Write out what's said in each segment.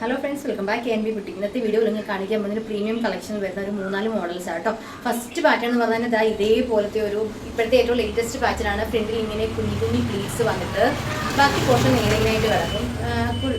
Hello friends, welcome back KNB boutique. ഇന്നത്തെ വീഡിയോയിൽ നിങ്ങൾ കാണിക്കാൻ പോകുന്ന പ്രീമിയം കളക്ഷൻ വരുന്ന ഒരു 3-4 മോഡൽസ് ആട്ടോ. ഫസ്റ്റ് പാറ്റേൺ എന്ന് പറഞ്ഞാൽ ഇതാ ഇതേപോലത്തെ ഒരു ഇപ്പോഴത്തെ ഏറ്റവും ലേറ്റസ്റ്റ് പാറ്റേൺ ആണ്. ഫ്രണ്ടിൽ ഇങ്ങനെ കുഞ്ഞി കുഞ്ഞി പ്ലീറ്റ്സ് വന്നിട്ട് ബാക്കി പോർഷൻ നേരെയായിട്ട് കിടക്കും.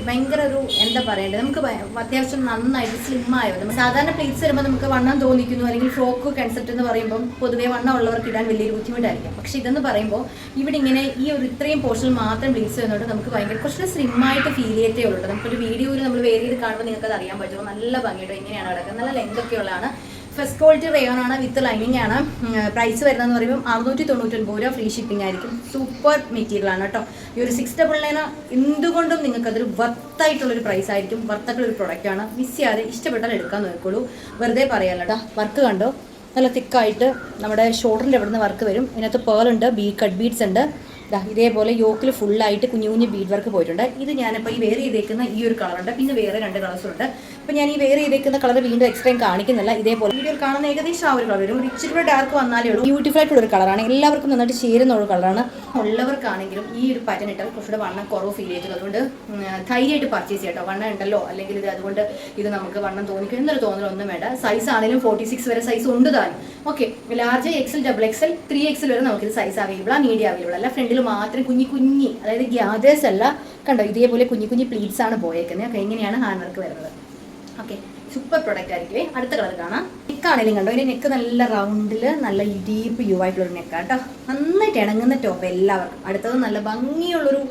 ഭയങ്കര ഒരു എന്താ പറയേണ്ടത്, നമുക്ക് അത്യാവശ്യം നന്നായിട്ട് സ്ലിം ആയത്. സാധാരണ പ്ലീറ്റ്സ് വരുമ്പോൾ നമുക്ക് വണ്ണം തോന്നിക്കുന്നു, അല്ലെങ്കിൽ ഫ്രോക്ക് കൺസെപ്റ്റ് എന്ന് പറയുമ്പോൾ പൊതുവേ വണ്ണം ഉള്ളവർക്ക് ഇടാൻ വലിയൊരു ബുദ്ധിമുട്ടായിരിക്കും. പക്ഷേ ഇതെന്ന് പറയുമ്പോൾ ഇവിടെ ഇങ്ങനെ ഈ ഒരു ഇത്രയും പോർഷനിൽ മാത്രം പ്ലീറ്റ്സ് വരുന്നതുകൊണ്ട് നമുക്ക് ഭയങ്കര കുറച്ച് സ്ലിം ആയിട്ട് ഫീൽ ചെയ്യത്തേ ഉള്ളൂ. നമുക്കൊരു വീഡിയോയിൽ നമ്മൾ വേറെ ഇത് കാണുമ്പോൾ നിങ്ങൾക്ക് അത് അറിയാൻ പറ്റുമോ. നല്ല ഭംഗിയായിട്ട് എങ്ങനെയാണ് കിടക്കുന്നത്, നല്ല ലെങ്ത് ഒക്കെ ഉള്ളതാണ്. ഫസ്റ്റ് ക്വാളിറ്റി റയോൺ ആണ്, വിത്ത് ലൈനിങ് ആണ്. പ്രൈസ് വരുന്നതെന്ന് പറയുമ്പോൾ 699 രൂപ, ഫ്രീ ഷിപ്പിംഗ് ആയിരിക്കും. സൂപ്പർ മെറ്റീരിയൽ ആണ് കേട്ടോ. ഈ ഒരു 699 എന്തുകൊണ്ടും നിങ്ങൾക്ക് അതൊരു വർത്തായിട്ടുള്ളൊരു പ്രൈസ് ആയിരിക്കും. വർത്തായിട്ടുള്ളൊരു പ്രൊഡക്റ്റ് ആണ്. മിസ് ചെയ്യാതെ ഇഷ്ടപ്പെട്ടാൽ എടുക്കാൻ നോക്കുള്ളൂ. വെറുതെ പറയാമല്ലോ കേട്ടോ. വർക്ക് കണ്ടോ, നല്ല തിക്കായിട്ട് നമ്മുടെ ഷോൾഡറിൻ്റെ അവിടെ നിന്ന് വർക്ക് വരും. ഇതിനകത്ത് പേൾ ഉണ്ട്, കട്ട് ബീഡ്സ് ഉണ്ട്. ഇതേപോലെ യോക്കിൽ ഫുള്ളായിട്ട് കുഞ്ഞു കുഞ്ഞു ബീഡ് വർക്ക് പോയിട്ടുണ്ട്. ഇത് ഞാനിപ്പോൾ ഈ വേറെ ചെയ്തേക്കുന്ന ഈ ഒരു കളറുണ്ട്, പിന്നെ വേറെ 2 കളേഴ്സുണ്ട്. അപ്പോൾ ഞാൻ ഈ വേറെ ചെയ്തേക്കുന്ന കളർ വീണ്ടും എക്സ്ട്രാ കാണിക്കുന്നില്ല. ഇതേപോലെ വീഡിയോയിൽ കാണുന്ന ഏകദേശം ആ ഒരു കളർ വരും. ഇച്ചിരി കൂടെ ഡാർക്ക് വന്നാലേ ഉള്ളൂ. ബ്യൂട്ടിഫുൾ ആയിട്ടുള്ളൊരു കളറാണ്, എല്ലാവർക്കും നന്നായിട്ട് ചേരുന്ന ഒരു കളറാണ്. ഉള്ളവർക്കാണെങ്കിലും ഈ ഒരു പാറ്റേൺ ഇട്ടാൽ കുറച്ചുകൂടെ വണ്ണം കുറവ് ഫീൽ ചെയ്തത്. അതുകൊണ്ട് ധൈര്യമായിട്ട് പർച്ചേസ് ചെയ്യട്ടോ. വണ്ണം ഉണ്ടല്ലോ, അല്ലെങ്കിൽ ഇത് അതുകൊണ്ട് ഇത് നമുക്ക് വണ്ണം തോന്നിക്കും എന്നൊരു തോന്നലൊന്നും വേണ്ട. സൈസ് ആണെങ്കിലും 46 വരെ സൈസ് ഉണ്ട് താനും. Okay, large XL, XXL, 3XL വരെ നമുക്കിത് സൈസ് അവൈലബിൾ ആണ്. മീഡിയം അവൈലബിൾ അല്ല. ഫ്രണ്ടിൽ മാത്രം കുഞ്ഞി അതായത് ഗ്യാദേഴ്സ് അല്ല, കണ്ടോ ഇതേപോലെ കുഞ്ഞി പ്ലീറ്റ്സ് ആണ് പോയേക്കുന്നത്. ഓക്കെ, ഇങ്ങനെയാണ് ഹാൻഡ് വർക്ക് വരുന്നത്. ഓക്കെ, സൂപ്പർ പ്രൊഡക്റ്റ് ആയിരിക്കും. അടുത്ത കളർ കാണാം. നെക്കാണെങ്കിലും കണ്ടോ, ഇതിന്റെ നെക്ക് നല്ല റൗണ്ടിൽ നല്ല ഡീപ്പ് യു ആയിട്ടുള്ളൊരു നെക്കാട്ടോ. നന്നായിട്ട് ഇണങ്ങുന്ന ടോപ്പ് എല്ലാവർക്കും. അടുത്തത് നല്ല ഭംഗിയുള്ളൊരു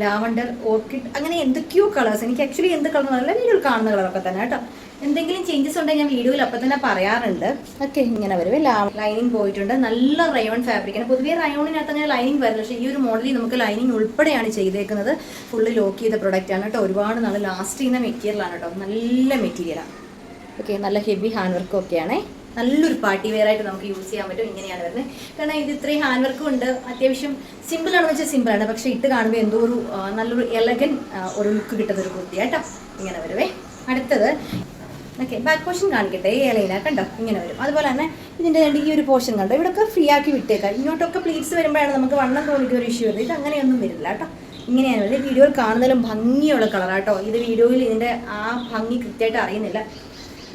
ലാവണ്ടർ, ഓർക്കിഡ്, അങ്ങനെ എന്തൊക്കെയോ കളേഴ്സ്. എനിക്ക് ആക്ച്വലി എന്ത് കളർ നല്ല വീഡിയോയിൽ കാണുന്ന കളറൊക്കെ തന്നെ കേട്ടോ. എന്തെങ്കിലും ചേഞ്ചസ് ഉണ്ടെങ്കിൽ ഞാൻ വീഡിയോയിൽ അപ്പം തന്നെ പറയാറുണ്ട്. ഓക്കെ, ഇങ്ങനെ വരുവേ. ലൈനിങ് പോയിട്ടുണ്ട്. നല്ല റയോൺ ഫാബ്രിക്കാണ്. പൊതുവേ റയോണിനകത്ത് അങ്ങനെ ലൈനിങ് വരില്ല, പക്ഷേ ഈ ഒരു മോഡലിൽ നമുക്ക് ലൈനിങ് ഉൾപ്പെടെയാണ് ചെയ്തേക്കുന്നത്. ഫുള്ള് ലോക്ക് ചെയ്ത പ്രൊഡക്റ്റ് ആണ് കേട്ടോ. ഒരുപാട് നാൾ ലാസ്റ്റ് ചെയ്യുന്ന മെറ്റീരിയലാണ് കേട്ടോ. നല്ല മെറ്റീരിയലാണ്. ഓക്കെ, നല്ല ഹെവി ഹാൻഡ് വർക്കും ഒക്കെയാണേ. നല്ലൊരു പാർട്ടി വെയർ ആയിട്ട് നമുക്ക് യൂസ് ചെയ്യാൻ പറ്റും. ഇങ്ങനെയാണ് വരുന്നത്. കാരണം ഇത് ഇത്രയും ഹാൻഡ് വർക്കും ഉണ്ട്. അത്യാവശ്യം സിമ്പിളാണെന്ന് വെച്ചാൽ സിമ്പിളാണ്, പക്ഷേ ഇട്ട് കാണുമ്പോൾ എന്തോ ഒരു നല്ലൊരു എലഗൻ ഒരു ലുക്ക് കിട്ടുന്ന ഒരു കുർത്തിയാട്ടോ. ഇങ്ങനെ വരുവേ. അടുത്തത് ഓക്കെ, ബാക്ക് പോർഷൻ കാണിക്കട്ടെ. ഈ ഇലയില കണ്ടോ, ഇങ്ങനെ വരും. അതുപോലെ തന്നെ ഇതിൻ്റെ ഈ ഒരു പോർഷൻ കണ്ടോ, ഇവിടെയൊക്കെ ഫ്രീ ആക്കി വിട്ടേക്കാം. ഇങ്ങോട്ടൊക്കെ പ്ലീറ്റ്സ് വരുമ്പോഴാണ് നമുക്ക് വണ്ണം തോന്നിക്കുന്ന ഒരു ഇഷ്യൂ വരുന്നത്. ഇത് അങ്ങനെയൊന്നും വരില്ല കേട്ടോ. ഇങ്ങനെയാണ് വരുന്നത്. വീഡിയോയിൽ കാണുന്നതിലും ഭംഗിയുള്ള കളറാട്ടോ. ഇത് വീഡിയോയിൽ ഇതിൻ്റെ ആ ഭംഗി കൃത്യമായിട്ട് അറിയുന്നില്ല.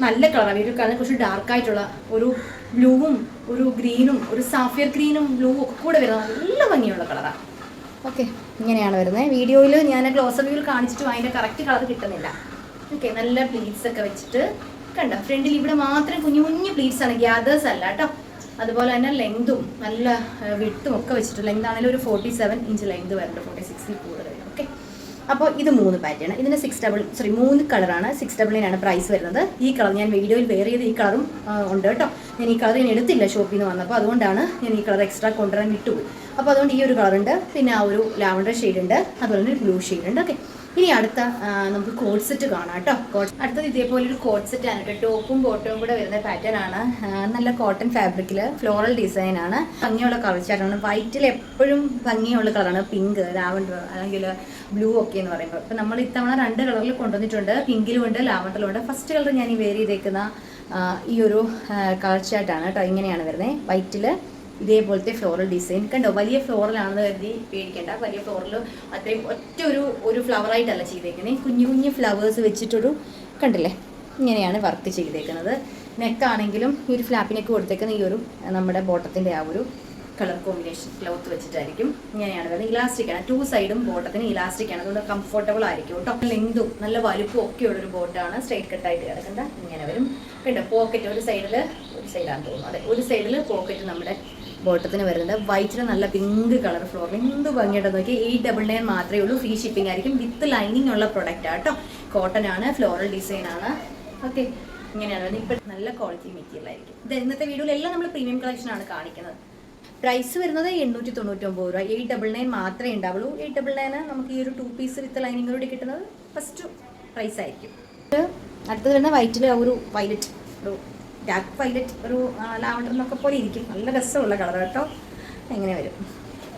നല്ല കളറാണ്. വീഡിയോ കാണുന്നത് കുറച്ച് ഡാർക്കായിട്ടുള്ള ഒരു ബ്ലൂവും ഒരു ഗ്രീനും ഒരു സാഫിയർ ഗ്രീനും ബ്ലൂവും ഒക്കെ കൂടെ വരുന്നത് നല്ല ഭംഗിയുള്ള കളറാണ്. ഓക്കെ, ഇങ്ങനെയാണ് വരുന്നത്. വീഡിയോയിൽ ഞാൻ ക്ലോസർ വ്യൂവിൽ കാണിച്ചിട്ടും അതിൻ്റെ കറക്റ്റ് കളർ കിട്ടുന്നില്ല. ഓക്കെ, നല്ല പ്ലീറ്റ്സ് ഒക്കെ വെച്ചിട്ട് കണ്ടോ. ഫ്രണ്ടിൽ ഇവിടെ മാത്രം കുഞ്ഞു പ്ലീറ്റ്സ് ആണ്, ഗ്യാദേഴ്സ് അല്ല കേട്ടോ. അതുപോലെ തന്നെ ലെങ്തും നല്ല വിട്ടും ഒക്കെ വെച്ചിട്ട്, ലെങ്ത് ആണെങ്കിലും ഒരു 47 ഇഞ്ച് ലെങ്ത് വരുന്നുണ്ട്, 46 കൂടുതൽ. ഓക്കെ, അപ്പോൾ ഇത് 3 പാറ്റേൺ. ഇതിന് 3 കളറാണ്. 699 ആണ് പ്രൈസ് വരുന്നത്. ഈ കളർ ഞാൻ വീഡിയോയിൽ വേറെ ചെയ്ത് ഈ കളറും ഉണ്ട് കേട്ടോ. ഞാൻ ഈ കളർ ഞാൻ എടുത്തില്ല ഷോപ്പിൽ നിന്ന് വന്നപ്പോൾ, അതുകൊണ്ടാണ് ഞാൻ ഈ കളർ എക്സ്ട്രാ കൊണ്ടുവരാൻ വിട്ടുപോയി. അപ്പോൾ അതുകൊണ്ട് ഈ ഒരു കളറുണ്ട്, പിന്നെ ആ ഒരു ലാവണ്ടർ ഷെയ്ഡ് ഉണ്ട്, അതുപോലെ തന്നെ ഒരു ബ്ലൂ ഷെയ്ഡ് ഉണ്ട്. ഓക്കെ, ഇനി അടുത്ത നമുക്ക് കോട്ട് സെറ്റ് കാണാം കേട്ടോ. അടുത്തത് ഇതേപോലെ ഒരു കോട്ട് സെറ്റ് ആണ് കേട്ടോ. ടോപ്പും ബോട്ടവും കൂടെ വരുന്ന പാറ്റേൺ ആണ്. നല്ല കോട്ടൺ ഫാബ്രിക്കിൽ ഫ്ലോറൽ ഡിസൈൻ ആണ്. ഭംഗിയുള്ള കളർ ചാർട്ടാണ്. വൈറ്റിൽ എപ്പോഴും ഭംഗിയുള്ള കളറാണ് പിങ്ക്, ലാവണ്ടർ അല്ലെങ്കിൽ ബ്ലൂ ഒക്കെ എന്ന് പറയുമ്പോൾ. ഇപ്പം നമ്മൾ ഇത്തവണ 2 കളറിൽ കൊണ്ടുവന്നിട്ടുണ്ട്. പിങ്കിലും ഉണ്ട്, ലാവണ്ടറിലും ഉണ്ട്. ഫസ്റ്റ് കളർ ഞാൻ ഈ വേറെ ചെയ്തേക്കുന്ന ഈ ഒരു കളർ ചാർട്ടാണ് കേട്ടോ. ഇങ്ങനെയാണ് വരുന്നത്. വൈറ്റിൽ ഇതേപോലത്തെ ഫ്ലോറൽ ഡിസൈൻ കണ്ടോ. വലിയ ഫ്ലോറലാണെന്ന് കരുതി പേടിക്കേണ്ട. വലിയ ഫ്ലോറൽ അത്രയും ഒറ്റ ഒരു ഫ്ലവറായിട്ടല്ല ചെയ്തേക്കുന്നത്. കുഞ്ഞു ഫ്ലവേഴ്സ് വെച്ചിട്ടൊരു കണ്ടില്ലേ, ഇങ്ങനെയാണ് വർക്ക് ചെയ്തേക്കുന്നത്. നെക്കാണെങ്കിലും ഈ ഒരു ഫ്ലാപ്പിനൊക്കെ കൊടുത്തേക്കുന്ന ഈ ഒരു നമ്മുടെ ബോട്ടത്തിൻ്റെ ആ ഒരു കളർ കോമ്പിനേഷൻ ക്ലോത്ത് വെച്ചിട്ടായിരിക്കും. ഇങ്ങനെയാണ് വരുന്നത്. ഇലാസ്റ്റിക്കാണ്. 2 സൈഡും ബോട്ടത്തിന് ഇലാസ്റ്റിക്കാണ്. അതുകൊണ്ട് കംഫർട്ടബിൾ ആയിരിക്കും കേട്ടോ. ലെങ്തും നല്ല വലുപ്പം ഒക്കെ ഉള്ളൊരു ബോട്ടാണ്. സ്ട്രൈറ്റ് കട്ടായിട്ട് കിടക്കണ്ട. ഇങ്ങനെ വരും കേട്ടോ. പോക്കറ്റ് ഒരു സൈഡാണെന്ന് തോന്നുന്നു. അതെ, ഒരു സൈഡിൽ പോക്കറ്റ് നമ്മുടെ ബോട്ടത്തിന് വരുന്നത്. വൈറ്റിന് നല്ല പിങ്ക് കളർ ഫ്ലോർ. എന്ത് ഭംഗിയായിട്ടെന്ന് നോക്കി. 899 മാത്രമേ ഉള്ളൂ. ഫ്രീ ഷിപ്പിംഗ് ആയിരിക്കും. വിത്ത് ലൈനിങ് ഉള്ള പ്രൊഡക്റ്റ് ആട്ടോ. കോട്ടൺ ആണ്, ഫ്ലോറൽ ഡിസൈൻ ആണ്. ഓക്കെ, ഇങ്ങനെയാണ്. ഇപ്പം നല്ല ക്വാളിറ്റി മെറ്റീരിയൽ ആയിരിക്കും. ഇത് ഇന്നത്തെ വീഡിയോയിലെല്ലാം നമ്മൾ പ്രീമിയം കളക്ഷൻ ആണ് കാണിക്കുന്നത്. പ്രൈസ് വരുന്നത് 899 രൂപ. 899 മാത്രമേ ഉണ്ടാവുള്ളൂ. 899 നമുക്ക് ഈ ഒരു 2 പീസ് വിത്ത് ലൈനിങ്ങോടെ കിട്ടുന്നത് ഫസ്റ്റ് പ്രൈസ് ആയിരിക്കും. അടുത്തത് വരുന്ന വൈറ്റിൽ ഒരു വയലറ്റ്, ഒരു ഡാർക്ക് വയലറ്റ്, ഒരു ലാവണ്ടർ എന്നൊക്കെ പോലെ ഇരിക്കും. നല്ല രസമുള്ള കളർ കേട്ടോ. എങ്ങനെ വരും.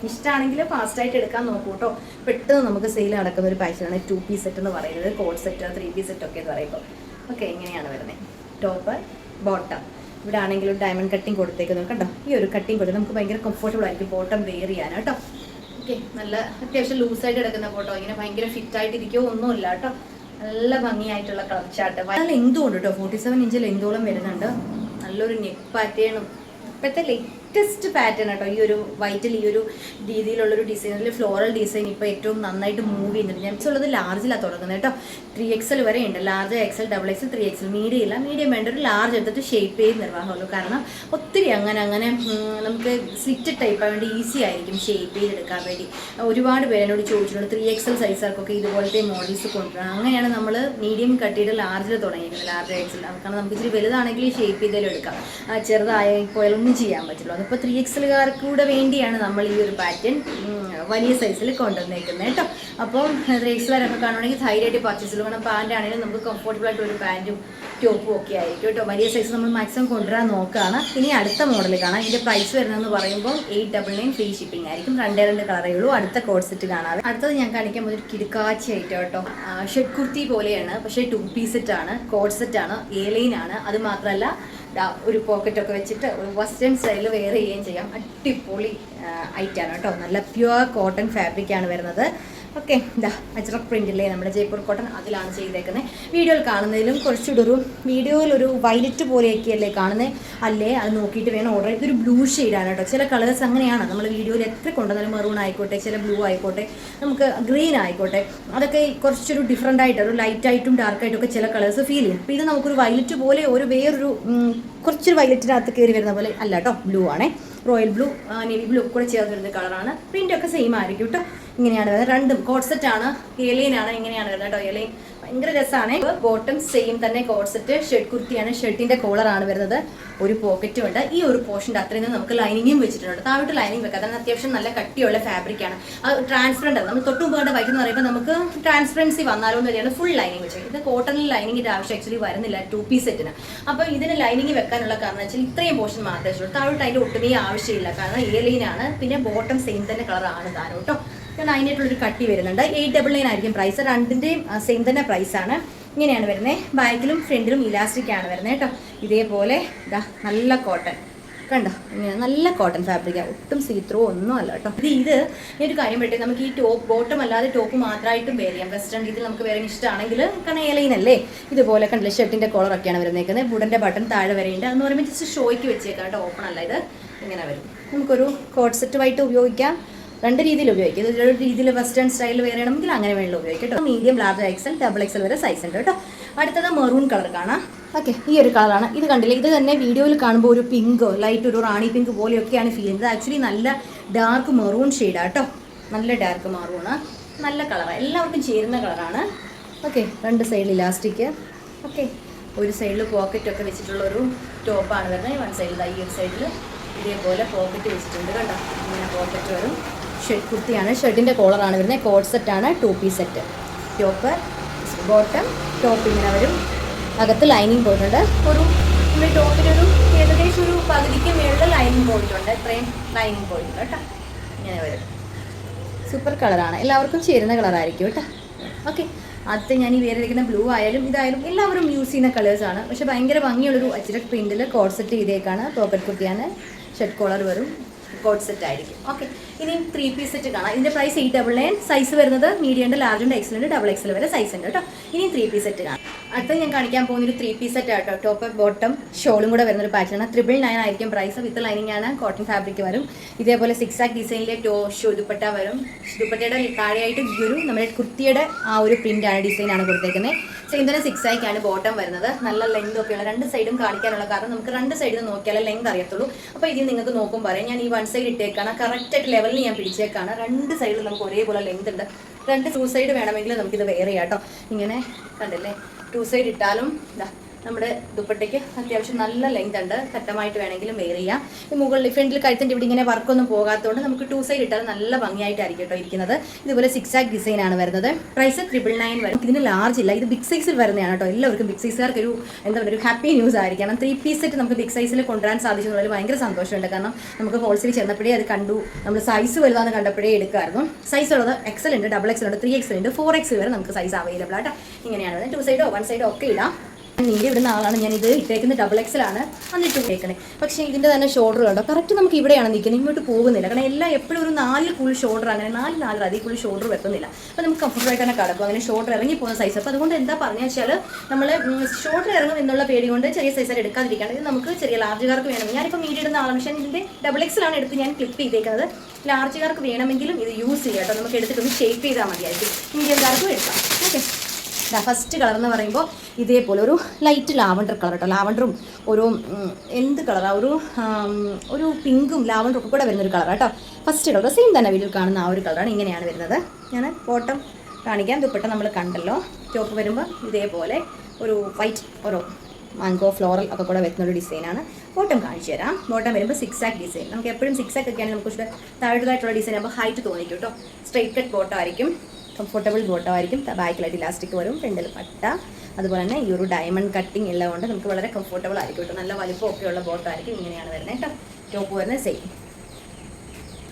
ഇഷ്ടമാണെങ്കിൽ ഫാസ്റ്റായിട്ട് എടുക്കാൻ നോക്കൂ കേട്ടോ. പെട്ടെന്ന് നമുക്ക് സെയിൽ നടക്കുന്ന ഒരു പാറ്റേണാണ് 2 പീസ് സെറ്റ് എന്ന് പറയുന്നത്. കോട്ട് സെറ്റ്, 3 പീസ് സെറ്റ് ഒക്കെ എന്ന് പറയുമ്പോൾ. ഓക്കെ, ഇങ്ങനെയാണ് വരുന്നത്. Top, bottom. ഇവിടെ ആണെങ്കിലും ഡയമണ്ട് കട്ടിങ് കൊടുത്തേക്കുന്നത് കണ്ടോ. ഈ ഒരു കട്ടിങ് കൊടുത്താൽ നമുക്ക് ഭയങ്കര കംഫർട്ടബിൾ ആയിരിക്കും ബോട്ടം വെയർ ചെയ്യാൻ കേട്ടോ. ഓക്കെ, നല്ല അത്യാവശ്യം ലൂസായിട്ട് എടുക്കുന്ന ബോട്ടോ. ഇങ്ങനെ ഭയങ്കര ഫിറ്റായിട്ട് ഇരിക്കുമോ ഒന്നുമില്ല കേട്ടോ. നല്ല ഭംഗിയായിട്ടുള്ള കളർ ചാർട്ട്. നല്ല ലെങ്തും ഉണ്ട് കേട്ടോ, 47 ഇഞ്ച് ലെങ്തോളം വരുന്നുണ്ട്. നല്ലൊരു നെക്ക് പാറ്റേണും ഇപ്പോഴത്തെ ലേറ്റസ്റ്റ് പാറ്റേൺ കേട്ടോ. ഈ ഒരു വൈറ്റിൽ ഈ ഒരു രീതിയിലുള്ളൊരു ഡിസൈനിൽ ഫ്ലോറൽ ഡിസൈൻ ഇപ്പോൾ ഏറ്റവും നന്നായിട്ട് മൂവ് ചെയ്യുന്നുണ്ട്. ഞാൻ ഉള്ളത് ലാർജിലാണ് തുടങ്ങുന്നത് കേട്ടോ. 3XL വരെ ഉണ്ട്. Large XL, XXL, 3XL. Medium ഇല്ല. മീഡിയം വേണ്ട ഒരു ലാർജ് എടുത്തിട്ട് ഷേപ്പ് ചെയ്ത് നിർവാഹമുള്ളൂ. കാരണം ഒത്തിരി അങ്ങനെ നമുക്ക് സ്ലിറ്റ് ടൈപ്പ് ആയതുകൊണ്ട് ഈസി ആയിരിക്കും ഷേപ്പ് ചെയ്തെടുക്കാൻ വേണ്ടി. ഒരുപാട് പേരെന്നോട് ചോദിച്ചിട്ടുണ്ട് 3XL സൈസുകാർക്കൊക്കെ ഇതുപോലത്തെ മോഡൽസ് കൊണ്ടുവരണം. അങ്ങനെയാണ് നമ്മൾ മീഡിയം കട്ട് ചെയ്ത് ലാർജിൽ തുടങ്ങിയിരിക്കുന്നത്. ലാർജ് XL കാരണം നമുക്ക് ഇച്ചിരി വലുതാണെങ്കിൽ ഷേപ്പ് ചെയ്താലും എടുക്കാം. ചെറുതായ പോയാലൊന്നും ചെയ്യാൻ പറ്റുള്ളൂ. അതിപ്പോൾ 3XLകാർക്ക് കൂടെ വേണ്ടിയാണ് നമ്മൾ ഈ ഒരു പാറ്റേൺ വലിയ സൈസിൽ കൊണ്ടുവന്നേക്കുന്നത് കേട്ടോ. അപ്പം 3XLൊക്കെ കാണുവാണെങ്കിൽ ധൈര്യമായിട്ട് പർച്ചേസ് ചെയ്യണം. കാരണം പാൻ്റ് ആണെങ്കിലും നമുക്ക് കംഫർട്ടബിൾ ആയിട്ട് ഒരു പാൻറ്റും ടോപ്പും ഒക്കെ ആയിരിക്കും കേട്ടോ. വലിയ സൈസ് നമ്മൾ മാക്സിമം കൊണ്ടുവരാൻ നോക്കുകയാണ്. ഇനി അടുത്ത മോഡൽ കാണാം. ഇതിൻ്റെ പ്രൈസ് വരുന്നതെന്ന് പറയുമ്പോൾ 899 ഫ്രീ ഷിപ്പിംഗ് ആയിരിക്കും. 2 കളറേ ഉള്ളൂ. അടുത്ത കോഡ് സെറ്റ് കാണാം. അടുത്തത് ഞാൻ കാണിക്കാൻ ഒരു കിടുക്കാച്ചി ആയിട്ട് കേട്ടോ. ഷെഡ് കുർത്തി പോലെയാണ്, പക്ഷേ 2 പീസ് സെറ്റാണ്. കോഡ് സെറ്റാണ്, എയർലൈനാണ്. അത് മാത്രമല്ല ഒരു പോക്കറ്റൊക്കെ വെച്ചിട്ട് ഒരു വെസ്റ്റേൺ സ്റ്റൈലിൽ വെയർ ചെയ്യുകയും ചെയ്യാം. അടിപൊളി ഐറ്റാണ് കേട്ടോ. നല്ല പ്യുവർ കോട്ടൺ ഫാബ്രിക്കാണ് വരുന്നത്. ഓക്കെ, ഇതാ അജ്രക് പ്രിൻ്റില്ലേ നമ്മുടെ ജയ്പൂർ കോട്ടൺ, അതിലാണ് ചെയ്തേക്കുന്നത്. വീഡിയോയിൽ കാണുന്നതിലും കുറച്ചുകൂടെ വീഡിയോയിലൊരു വയലറ്റ് പോലെയൊക്കെയല്ലേ കാണുന്നത്, അല്ലേ അത് നോക്കിയിട്ട് വേണം ഓർഡർ. ഇതൊരു ബ്ലൂ ഷെയ്ഡാണ് കേട്ടോ. ചില കളേഴ്സ് അങ്ങനെയാണ് നമ്മൾ വീഡിയോയിൽ എത്ര കൊണ്ടുവന്നാലും, മെറൂൺ ആയിക്കോട്ടെ, ചില ബ്ലൂ ആയിക്കോട്ടെ, നമുക്ക് ഗ്രീൻ ആയിക്കോട്ടെ, അതൊക്കെ കുറച്ചൊരു ഡിഫറെൻ്റ് ആയിട്ട് ഒരു ലൈറ്റായിട്ടും ഡാർക്കായിട്ടും ഒക്കെ ചില കളേഴ്സ് ഫീൽ ചെയ്യും. അപ്പോൾ ഇത് നമുക്കൊരു വയലറ്റ് പോലെ വേറൊരു കുറച്ചൊരു വയലറ്റിനകത്ത് കയറി വരുന്ന പോലെ അല്ല കേട്ടോ. ബ്ലൂ ആണേ, റോയൽ ബ്ലൂ, നേവി ബ്ലൂ കൂടെ ചേർന്ന് വരുന്ന കളറാണ്. പ്രിൻ്റൊക്കെ സെയിം ആയിരിക്കും കേട്ടോ. ഇങ്ങനെയാണ് വരുന്നത്. രണ്ടും കോഡ് സെറ്റാണ്, എയർലൈനാണ്. ഇങ്ങനെയാണ് വരുന്നത് കേട്ടോ. എയർലൈൻ ഭയങ്കര രസമാണ്. ബോട്ടം സെയിം തന്നെ കോഡ് സെറ്റ്. ഷർട്ട് കുർത്തിയാണ്. ഷർട്ടിൻ്റെ കോളറാണ് വരുന്നത്. ഒരു പോക്കറ്റും ഉണ്ട്. ഈ ഒരു പോർഷൻ്റെ അത്രയും നമുക്ക് ലൈനിങ്ങും വെച്ചിട്ടുണ്ട്. താഴോട്ട് ലൈനിങ് വെക്കാം. അതാണ് അത്യാവശ്യം നല്ല കട്ടിയുള്ള ഫാബ്രിക്കാണ്. അത് ട്രാൻസ്പെറൻ്റ് ആണ്. നമ്മൾ തൊട്ടുമുമ്പ് വൈകുന്ന പറയുമ്പോൾ നമുക്ക് ട്രാൻസ്പെറൻസി വന്നാലോ എന്ന് വരികയാണ് ഫുൾ ലൈനിങ് വെച്ചത്. ഇത് കോട്ടണിൽ ലൈനിങ്ങിൻ്റെ ആവശ്യം ആക്ച്വലി വരുന്നില്ല 2 പീസ് സെറ്റിന്. അപ്പോൾ ഇതിന് ലൈനിങ് വെക്കാനുള്ള കാരണം വെച്ചാൽ ഇത്രയും പോർഷൻ മാത്രമേ ഉള്ളൂ. താഴോട്ട് അതിൻ്റെ ഒട്ടുമേ ആവശ്യമില്ല. കാരണം എയർലൈനാണ്. പിന്നെ ബോട്ടം സെയിം തന്നെ കളറാണ് താനും കേട്ടോ. ഞാൻ അതിനായിട്ടുള്ളൊരു കട്ടി വരുന്നുണ്ട്. 899 ആയിരിക്കും പ്രൈസ്. രണ്ടിൻ്റെയും സെയിം തന്നെ പ്രൈസാണ്. ഇങ്ങനെയാണ് വരുന്നത്. ബാക്കിലും ഫ്രണ്ടിലും ഇലാസ്റ്റിക് ആണ് വരുന്നത് കേട്ടോ. ഇതേപോലെ ഇതാ നല്ല കോട്ടൺ കണ്ടോ. ഇങ്ങനെ നല്ല കോട്ടൺ ഫാബ്രിക്കാണ്. ഒട്ടും സീത്രോ ഒന്നും അല്ല കേട്ടോ. ഇത് ഒരു കാര്യം പറ്റേ നമുക്ക് ഈ ടോപ്പ് ബോട്ടം അല്ലാതെ ടോപ്പ് മാത്രമായിട്ടും വെയർ ചെയ്യാം. വെസ്റ്റേൺ രീതിയിൽ നമുക്ക് വേറെ ഇഷ്ടമാണെങ്കിൽ, കാരണം എയർലൈനല്ലേ. ഇതുപോലെ കണ്ടില്ലേ ഷർട്ടിൻ്റെ കോളറൊക്കെയാണ് വരുന്നേക്കുന്നത്. വുഡൻ്റെ ബട്ടൺ താഴെ വരെയുണ്ട്. അതെന്ന് പറയുമ്പോൾ ജസ്റ്റ് ഷോയ്ക്ക് വെച്ചേക്കാം കേട്ടോ. ഓപ്പൺ അല്ല ഇത്. ഇങ്ങനെ വരും. നമുക്കൊരു കോഡ് സെറ്റുമായിട്ട് ഉപയോഗിക്കാം. 2 രീതിയിൽ ഉപയോഗിക്കും. ഇതൊരു രീതിയിൽ വെസ്റ്റേൺ സ്റ്റൈലിൽ വേറെ ആണെങ്കിൽ അങ്ങനെ വേണമെങ്കിൽ ഉപയോഗിക്കും കേട്ടോ. മീഡിയം, ലാർജ് XL, XXL വരെ സൈസ് ഉണ്ട് കേട്ടോ. അടുത്തത് മെറൂൺ കളർ കാണാം. ഓക്കെ, ഈ ഒരു കളറാണ്. ഇത് കണ്ടില്ലേ, ഇത് തന്നെ വീഡിയോയിൽ കാണുമ്പോൾ ഒരു പിങ്കോ ലൈറ്റ് ഒരു റാണി പിങ്ക് പോലെയൊക്കെയാണ് ഫീൽ ചെയ്യുന്നത്. ആക്ച്വലി നല്ല ഡാർക്ക് മെറൂൺ ഷെയ്ഡാണ് കേട്ടോ. നല്ല ഡാർക്ക് മെറൂണ്, നല്ല കളറാണ്. എല്ലാവർക്കും ചേരുന്ന കളറാണ്. ഓക്കെ, 2 സൈഡിൽ ഇലാസ്റ്റിക്. ഓക്കെ, ഒരു സൈഡിൽ പോക്കറ്റൊക്കെ വെച്ചിട്ടുള്ളൊരു ടോപ്പാണ് വരുന്നത്. 1 സൈഡിൽ ഈ ഒരു സൈഡിൽ ഇതേപോലെ പോക്കറ്റ് വെച്ചിട്ടുണ്ട് കേട്ടോ. ഇങ്ങനെ പോക്കറ്റ് വരും. ഷർട്ട് കുർത്തിയാണ്. ഷർട്ടിൻ്റെ കോളറാണ് വരുന്നത്. കോഡ് സെറ്റാണ്. 2 piece set. Top, bottom, top ഇങ്ങനെ വരും. അകത്ത് ലൈനിങ് പോയിട്ടുണ്ട്. നമ്മുടെ ടോപ്പിനൊരു ഏകദേശം ഒരു പകുതിക്ക് മേളിൽ ലൈനിങ് പോയിട്ടുണ്ട്. ഇത്രയും ലൈനിങ് പോയിട്ടുണ്ട് കേട്ടോ. ഇങ്ങനെ വരും. സൂപ്പർ കളറാണ്. എല്ലാവർക്കും ചേരുന്ന കളറായിരിക്കും കേട്ടോ. ഓക്കെ, അടുത്ത് ഞാൻ ഈ വേറെ ഇരിക്കുന്ന ബ്ലൂ ആയാലും ഇതായാലും എല്ലാവരും യൂസ് ചെയ്യുന്ന കളേഴ്സാണ്. പക്ഷേ ഭയങ്കര ഭംഗിയുള്ളൊരു അജ്രക് പ്രിൻറ്റിൽ കോഡ് സെറ്റ് ചെയ്തേക്കാണ്. പോക്കറ്റ് കുർത്തിയാണ്. ഷർട്ട് കോളർ വരും. കോഡ് സെറ്റ് ആയിരിക്കും. ഓക്കെ, ഇനി 3 പീസ് സെറ്റ് കാണാം. ഇതിൻ്റെ പ്രൈസ് 899. സൈസ് വരുന്നത് മീഡിയം ഉണ്ട്, ലാർജ് ഉണ്ട്, XL ഉണ്ട്, XXL വരെ സൈസ് ഉണ്ട് കേട്ടോ. ഇനി 3 പീസ് സെറ്റ് കാണാം. അടുത്ത ഞാൻ കാണിക്കാൻ പോകുന്നൊരു 3 പീസ് സെറ്റ് ആട്ടോ. ടോപ്പ് ബോട്ടം ഷോളും കൂടെ വരുന്നൊരു പാറ്റേൺ. 999 ആയിരിക്കും പ്രൈസ്. വിത്ത് ലൈനിങ് ആണ്. കോട്ടൺ ഫാബ്രിക് വരും. ഇതേപോലെ 6 ആക്ക് ഡിസൈനിലെ ദുപ്പട്ട വരും. ദുപ്പട്ടയുടെ താഴെയായിട്ട് ഈ ഒരു നമ്മുടെ കുർത്തിയുടെ ആ ഒരു പ്രിൻ്റാണ്, ഡിസൈനാണ് കൊടുത്തേക്കുന്നത്. സെയിം തന്നെ 6 ആയിക്കാണ് ബോട്ടം വരുന്നത്. നല്ല ലെങ്ത് ഒക്കെയുള്ള 2 സൈഡും കാണിക്കാനുള്ള കാരണം നമുക്ക് 2 സൈഡിൽ നിന്ന് നോക്കിയാലേ ലെങ്ത് അറിയത്തുള്ളൂ. അപ്പോൾ ഇതിൽ നിങ്ങൾക്ക് നോക്കും പറയാം. ഞാൻ ഈ 1 സൈഡ് ഇട്ടേക്കാണ്. കറക്റ്റായിട്ട് ലെവലിൽ ഞാൻ പിടിച്ചേക്കാണ്. 2 സൈഡിൽ നമുക്ക് ഒരേപോലെ ലെങ്ത് ഉണ്ട്. 2 സൈഡ് വേണമെങ്കിൽ നമുക്കിത് വേറെ ചെയ്യാം കേട്ടോ. ഇങ്ങനെ കണ്ടില്ലേ, 2 സൈഡ് ഇട്ടാലും ഇതാ നമ്മുടെ ദുപ്പട്ടയ്ക്ക് അത്യാവശ്യം നല്ല ലെങ്ത് ഉണ്ട്. ഘട്ടമായിട്ട് വേണമെങ്കിലും വെയർ ചെയ്യാം. ഈ മുകളിൽ ഫ്രണ്ടിൽ കഴുത്തിൻ്റെ ഇവിടെ ഇങ്ങനെ വർക്കൊന്നും പോകാത്തതുകൊണ്ട് നമുക്ക് 2 സൈഡ് ഇട്ടാൽ നല്ല ഭംഗിയായിട്ടായിരിക്കും കേട്ടോ ഇരിക്കുന്നത്. ഇതുപോലെ 6 ആക്ക് ഡിസൈനാണ് വരുന്നത്. പ്രൈസ് 999 വരും. ഇതിന് ലാർജ് ഇല്ല. ഇത് ബിഗ് സൈസിൽ വരുന്നതാണ് കേട്ടോ. എല്ലാവർക്കും ബിഗ് സൈസുകാർക്ക് എന്താ പറയുക, ഒരു ഹാപ്പി ന്യൂസ് ആയിരിക്കണം. 3 പീസ് സെറ്റ് നമുക്ക് ബിഗ് സൈസിൽ കൊണ്ടുവരാൻ സാധിച്ചു എന്നുള്ളതിൽ ഭയങ്കര സന്തോഷമുണ്ട്. കാരണം നമുക്ക് ഹോൾസെയിൽ ചെന്നപ്പോഴേ അത് കണ്ടു. നമ്മൾ സൈസ് വലുതാന്ന് കണ്ടപ്പോഴേ എടുക്കുമായിരുന്നു. സൈസ് ഉള്ളത് XL ഉണ്ട്, XXL ഉണ്ട്, 3XL ഉണ്ട്, 4XL വരെ നമുക്ക് സൈസ് അവൈലബിൾ ആട്ടോ. ഇങ്ങനെയാണ് 2 സൈഡോ 1 സൈഡോ ഒക്കെ ഇടാം. നീൻ്റെ ഇവിടുന്ന ആളാണ് ഞാൻ ഇത് ഇട്ടേക്കുന്നത് ഡബിൾ എക്സലാണ് എന്നിട്ട് ഇട്ടേക്കണേ. പക്ഷേ ഇതിൻ്റെ തന്നെ ഷോൾഡർ കണ്ടോ കറക്റ്റ് നമുക്ക് ഇവിടെയാണ് നിൽക്കുന്നത്, ഇങ്ങോട്ട് പോകുന്നില്ല. കാരണം എല്ലാം എപ്പോഴും ഒരു 4 ഫുൾ ഷോൾഡർ, അങ്ങനെ 4 അതിൽ ഫുൾ ഷോൾഡർ വെക്കുന്നില്ല. അപ്പോൾ നമുക്ക് കംഫർട്ടായിട്ട് തന്നെ കിടക്കും. അങ്ങനെ ഷോൾഡർ ഇറങ്ങി പോകുന്ന സൈസ്. അപ്പോൾ അതുകൊണ്ട് എന്താ പറഞ്ഞു വെച്ചാൽ നമ്മൾ ഷോൾഡർ ഇറങ്ങും എന്നുള്ള പേടി കൊണ്ട് ചെറിയ സൈസായിട്ട് എടുക്കാതിരിക്കുകയാണ്. ഇത് നമുക്ക് ചെറിയ ലാർജുകാർക്ക് വേണം. ഞാനിപ്പോൾ മീഡിയം ഇടുന്ന ആളാണ്, പക്ഷേ ഇതിൻ്റെ ഡബിൾ എക്സലാണ് എടുത്ത് ഞാൻ ക്ലിപ്പ് ചെയ്തേക്കുന്നത്. ലാർജുകാർക്ക് വേണമെങ്കിലും ഇത് യൂസ് ചെയ്യാം കേട്ടോ. നമുക്ക് എടുത്തിട്ടൊന്ന് ഷേപ്പ് ചെയ്താൽ മതിയായിരിക്കും. മീഡിയംകാർക്കും എടുക്കാം. ഓക്കെ, ഫസ്റ്റ് കളർ എന്ന് പറയുമ്പോൾ ഇതേപോലെ ഒരു ലൈറ്റ് ലാവണ്ടർ കളർ കേട്ടോ. ലാവണ്ടറും ഒരു എന്ത് കളറാണ്, ഒരു പിങ്കും ലാവണ്ടറും ഒക്കെ കൂടെ വരുന്നൊരു കളർ കേട്ടോ. ഫസ്റ്റ് കളർ സെയിം തന്നെ വീഡിയോ കാണുന്ന ആ ഒരു കളറാണ്. ഇങ്ങനെയാണ് വരുന്നത്. ഞാൻ ബോട്ടം കാണിക്കാം. ദുപ്പട്ട നമ്മൾ കണ്ടല്ലോ. ടോപ്പ് വരുമ്പോൾ ഇതേപോലെ ഒരു വൈറ്റ് ഒരു മാംഗോ ഫ്ലോറൽ ഒക്കെ കൂടെ വരുന്നൊരു ഡിസൈനാണ്. ബോട്ടം കാണിച്ചു തരാം. ബോട്ടം വരുമ്പോൾ 6 ആക്ക് ഡിസൈൻ. നമുക്ക് എപ്പോഴും 6 ആക്ക് ഒക്കെയാണ് നമുക്ക് ഇഷ്ടം. താഴോട്ടായിട്ടുള്ള ഡിസൈൻ ആകുമ്പോൾ ഹൈറ്റ് തോന്നിക്കും കേട്ടോ. സ്ട്രെയിറ്റ് കട്ട് ബോട്ടം ആയിരിക്കും, കംഫർട്ടബിൾ ബോട്ടം ആയിരിക്കും. ബാക്കിലായിട്ട് ഇലാസ്റ്റിക് വരും, ഫ്രണ്ടിൽ പട്ട. അതുപോലെ തന്നെ ഈ ഒരു ഡയമണ്ട് കട്ടിങ് എല്ലാം കൊണ്ട് നമുക്ക് വളരെ കംഫർട്ടബിൾ ആയിരിക്കും കേട്ടോ. നല്ല വലുപ്പമൊക്കെയുള്ള ബോട്ടം ആയിരിക്കും. ഇങ്ങനെയാണ് വരുന്നത് കേട്ടോ. ടോപ്പ് വരുന്നത് സെയിം.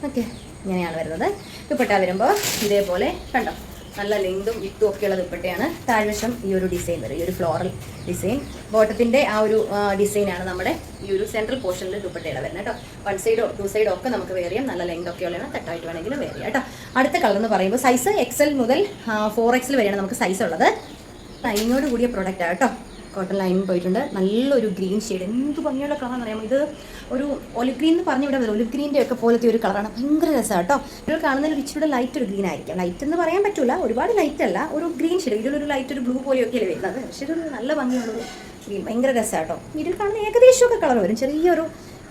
ഓക്കെ, ഇങ്ങനെയാണ് വരുന്നത്. ദുപ്പട്ട വരുമ്പോൾ ഇതേപോലെ കണ്ടോ നല്ല ലെങ്തും വിത്തും ഒക്കെയുള്ള ദുപ്പട്ടയാണ്. താഴ്വശം ഈ ഒരു ഡിസൈൻ വരും, ഈ ഒരു ഫ്ലോറൽ ഡിസൈൻ. ബോട്ടത്തിൻ്റെ ആ ഒരു ഡിസൈനാണ് നമ്മുടെ ഈ ഒരു സെൻട്രൽ പോർഷനിൽ ദുപ്പട്ടയുടെ വരുന്നത് കേട്ടോ. 1 സൈഡോ 2 സൈഡോ ഒക്കെ നമുക്ക് വേറെ ചെയ്യാം. നല്ല ലെങ്ത് ഒക്കെ ഉള്ളതാണ്. തട്ടായിട്ട് വേണമെങ്കിലും വേറെ ചെയ്യാം കേട്ടോ. അടുത്ത കളർ എന്ന് പറയുമ്പോൾ സൈസ് XL മുതൽ 4XL വരെയാണ് നമുക്ക് സൈസ് ഉള്ളത്. ലൈനിങ്ങോട് കൂടിയ പ്രോഡക്റ്റാണ് കേട്ടോ. കോട്ടൺ ലൈനിങ് പോയിട്ടുണ്ട്. നല്ലൊരു ഗ്രീൻ ഷെയ്ഡ്, എന്ത് ഭംഗിയുള്ള കളറാണെന്ന് അറിയാമോ. ഇത് ഒരു ഒലിവ് ഗ്രീൻ എന്ന് പറഞ്ഞ് ഇവിടെ വരും. ഒലിവ് ഗ്രീൻ്റെ ഒക്കെ പോലത്തെ ഒരു കളറാണ്. ഭയങ്കര രസമാണ് കേട്ടോ. ഇതിൽ കാണുന്നതിൽ ഇച്ചിരി ലൈറ്റ് ഒരു ഗ്രീൻ ആയിരിക്കും. ലൈറ്റ് എന്ന് പറയാൻ പറ്റില്ല, ഒരുപാട് ലൈറ്റ് അല്ല, ഒരു ഗ്രീൻ ഷെയ്ഡ്. ഇതിലൊരു ലൈറ്റ് ഒരു ബ്ലൂ പോലെയൊക്കെയല്ലേ വരുന്നത്. പക്ഷേ ഇതൊരു നല്ല ഭംഗിയുള്ളൊരു ഗ്രീൻ, ഭയങ്കര രസമാണ് കേട്ടോ. ഇതിൽ കാണുന്ന ഏകദേശമൊക്കെ കളർ വരും. ചെറിയൊരു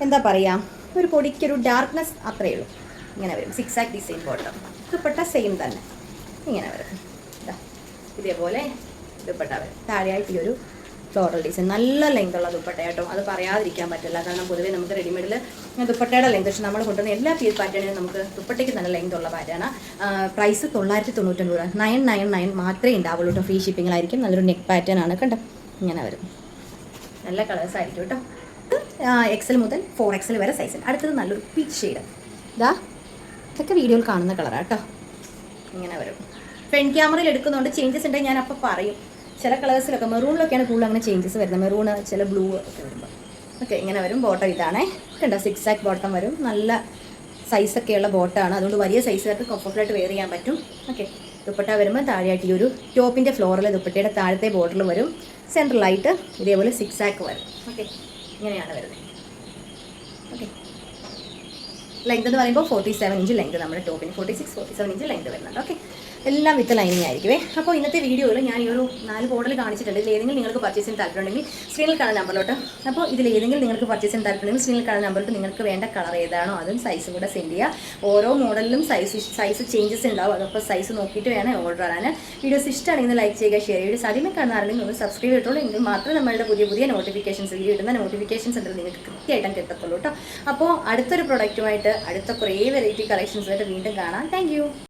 എന്താ പറയുക, ഒരു പൊടിക്കൊരു ഡാർക്ക്നെസ് അത്രയേ ഉള്ളൂ. ഇങ്ങനെ വരും. 6 ആക്ക് ഡിസൈൻ ബോട്ടം. ദുപ്പട്ട സെയിം തന്നെ ഇങ്ങനെ വരും. ഇതേപോലെ ദുപ്പട്ട വരും. താഴെയായിട്ട് ഈ ഒരു ഫ്ലോറൽ ഡിസൈൻ. നല്ല ലെങ്ത് ഉള്ള ദുപ്പട്ട കേട്ടോ. അത് പറയാതിരിക്കാൻ പറ്റില്ല. കാരണം പൊതുവേ നമുക്ക് റെഡിമെയ്ഡിൽ ദുപ്പട്ടയുടെ ലെങ്ത്, പക്ഷേ നമ്മൾ കൊണ്ടുവന്ന എല്ലാ പാറ്റേണിനും നമുക്ക് ദുപ്പട്ടയ്ക്ക് നല്ല ലെങ്ത് ഉള്ള പാറ്റേണാണ്. പ്രൈസ് 999 രൂപ. 999 മാത്രമേ ഉണ്ടാവുള്ളൂ കേട്ടോ. ഫ്രീ ഷിപ്പിങ്ങിലായിരിക്കും. നല്ലൊരു നെക്ക് പാറ്റേൺ ആണ് കണ്ടോ. ഇങ്ങനെ വരും. നല്ല കളേഴ്സ് ആയിരിക്കും കേട്ടോ. XL മുതൽ 4XL വരെ സൈസിൽ. അടുത്തത് നല്ലൊരു പീച്ച് ഷെയ്ഡ്. ഇതാ ഇതൊക്കെ വീഡിയോയിൽ കാണുന്ന കളറാണ് കേട്ടോ. ഇങ്ങനെ വരും. ഫ്രണ്ട് ക്യാമറയിൽ എടുക്കുന്നതുകൊണ്ട് ചേഞ്ചസ് ഉണ്ടെങ്കിൽ ഞാൻ അപ്പോൾ പറയും. ചില കളേഴ്സിലൊക്കെ മെറൂണിലൊക്കെയാണ് കൂടുതൽ അങ്ങനെ ചേഞ്ചസ് വരുന്നത്. മെറൂണ്, ചില ബ്ലൂ ഒക്കെ വരുമ്പോൾ. ഓക്കെ, ഇങ്ങനെ വരും. ബോട്ടം ഇതാണേ കണ്ടോ. 6 ആക്ക് ബോട്ടം വരും. നല്ല സൈസൊക്കെയുള്ള ബോട്ടമാണ്. അതുകൊണ്ട് വലിയ സൈസുകാർക്ക് കംഫർട്ടായിട്ട് വെയർ ചെയ്യാൻ പറ്റും. ഓക്കെ, ദുപ്പട്ട വരുമ്പോൾ താഴെയായിട്ട് ഈ ഒരു ടോപ്പിൻ്റെ ഫ്ലോറിൽ ദുപ്പട്ടയുടെ താഴത്തെ ബോർഡറിൽ വരും. സെൻട്രലായിട്ട് ഇതേപോലെ 6 ആക്ക് വരും. ഓക്കെ, ഇങ്ങനെയാണ് വരുന്നത്. ഓക്കെ, ലെങ്ത് എന്ന് പറയുമ്പോൾ 47 ഇഞ്ച് ലെങ്ത് നമ്മുടെ ടോപ്പിന്. 46-47 ഇഞ്ച് ലെങ്ത് വരുന്നുണ്ട്. ഓക്കെ, എല്ലാം വിത്ത് ലൈനിങ് ആയിരിക്കുമേ. അപ്പോൾ ഇന്നത്തെ വീഡിയോയിൽ ഞാൻ ഈ ഒരു 4 മോഡൽ കാണിച്ചിട്ടുണ്ട്. ഇതിലേതെങ്കിലും നിങ്ങൾക്ക് പർച്ചേസ് ചെയ്യാൻ താല്പര്യമുണ്ടെങ്കിൽ സ്ക്രീനിൽ കാണുന്ന നമ്പറിലോട്ട്, അപ്പോൾ ഇതിലേതെങ്കിലും നിങ്ങൾക്ക് പർച്ചേസ് ചെയ്യാൻ താല്പര്യമുണ്ടെങ്കിൽ സ്ക്രീനിൽ കാണുന്ന നമ്പറിലോട്ട് നിങ്ങൾക്ക് വേണ്ട കളർ ഏതാണോ അതും സൈസും കൂടെ സെൻഡ് ചെയ്യുക. ഓരോ മോഡലിലും സൈസ് ചേഞ്ചസ് ഉണ്ടാവും. അതപ്പോൾ സൈസ് നോക്കിയിട്ട് വേണം ഓർഡർ ചെയ്യാൻ. വീഡിയോസ് ഇഷ്ടമാണെങ്കിൽ ലൈക്ക് ചെയ്യുക, ഷെയർ ചെയ്യുക. സാധ്യമേ കാണാറുണ്ടെങ്കിൽ ഒന്ന് സബ്സ്ക്രൈബ് ചെയ്തിട്ടുള്ളൂ. എങ്കിൽ മാത്രമേ നമ്മളുടെ പുതിയ നോട്ടിഫിക്കേഷൻസ്, വീഡിയോ ഇടുന്ന നോട്ടിഫിക്കേഷൻസ് ഉണ്ടെങ്കിൽ നിങ്ങൾക്ക് കൃത്യമായിട്ടും കിട്ടത്തുള്ളൂ കേട്ടോ. അപ്പോൾ അടുത്തൊരു പ്രൊഡക്റ്റുമായിട്ട് അടുത്ത കുറേ വെറൈറ്റി കളക്ഷൻസുമായിട്ട് വീണ്ടും കാണാം. താങ്ക്